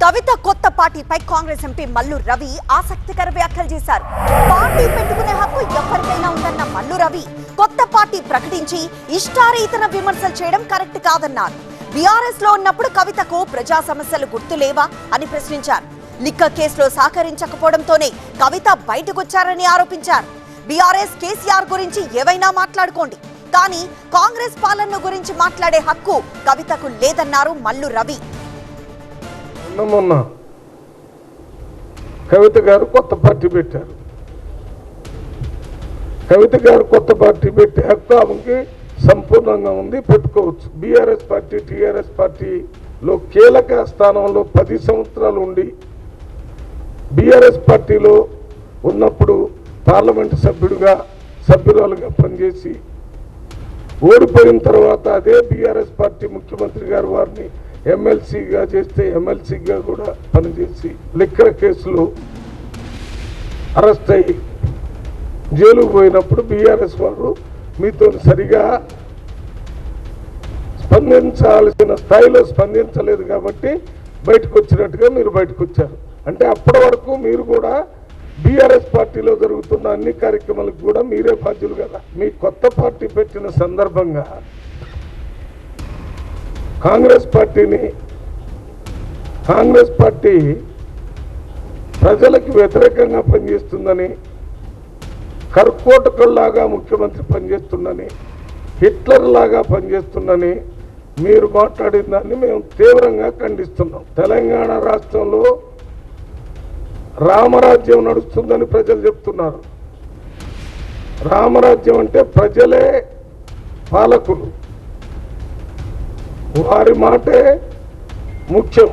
కవిత కొత్త పార్టీపై కాంగ్రెస్ ఎంపీ మల్లు రవి ఆసక్తికర వ్యాఖ్యలు చేశారు. పార్టీ పెట్టుకునే హక్కు ఎవరికైనా ఉందన్న మల్లు రవి కొత్త పార్టీ ప్రకటించి ఇష్టారీతన విమర్శలు చేయడం కరెక్ట్ కాదన్నారు. బీఆర్ఎస్ లో ఉన్నప్పుడు కవితకు ప్రజా సమస్యలు గుర్తులేవా అని ప్రశ్నించారు. లిక్కర్ కేసులో సహకరించకపోవడంతోనే కవిత బయటకొచ్చారని ఆరోపించారు. బీఆర్ఎస్ కేసీఆర్ గురించి ఏవైనా మాట్లాడుకోండి, కానీ కాంగ్రెస్ పాలన గురించి మాట్లాడే హక్కు కవితకు లేదన్నారు మల్లు రవి. మొన్న కవిత గారు కొత్త పార్టీ పెట్టారు. కవిత గారు కొత్త పార్టీ పెట్టే హక్కు ఆమెకి సంపూర్ణంగా ఉంది, పెట్టుకోవచ్చు. బీఆర్ఎస్ పార్టీ టీఆర్ఎస్ పార్టీలో కీలక స్థానంలో 10 సంవత్సరాలు ఉండి బీఆర్ఎస్ పార్టీలో ఉన్నప్పుడు పార్లమెంటు సభ్యురాలుగా పనిచేసి ఓడిపోయిన తర్వాత అదే బీఆర్ఎస్ పార్టీ ముఖ్యమంత్రి గారు వారిని ఎమ్మెల్సీగా చేస్తే ఎమ్మెల్సీగా కూడా పనిచేసి లిక్కర్ కేసులో అరెస్ట్ అయ్యి జైలుకు పోయినప్పుడు బీఆర్ఎస్ వారు మీతో సరిగా స్పందించాల్సిన స్థాయిలో స్పందించలేదు కాబట్టి బయటకు వచ్చినట్టుగా మీరు బయటకు వచ్చారు. అంటే అప్పటి వరకు మీరు కూడా బీఆర్ఎస్ పార్టీలో జరుగుతున్న అన్ని కార్యక్రమాలకు కూడా మీరే బాధ్యులు కదా. మీ కొత్త పార్టీ పెట్టిన సందర్భంగా కాంగ్రెస్ పార్టీ ప్రజలకు వ్యతిరేకంగా పనిచేస్తుందని, కర్కోటకుల్లాగా ముఖ్యమంత్రి పనిచేస్తుందని, హిట్లర్ లాగా పనిచేస్తుందని మీరు మాట్లాడిన దాన్ని మేము తీవ్రంగా ఖండిస్తున్నాం. తెలంగాణ రాష్ట్రంలో రామరాజ్యం నడుస్తుందని ప్రజలు చెప్తున్నారు. రామరాజ్యం అంటే ప్రజలే పాలకులు, వారి మాటే ముఖ్యం.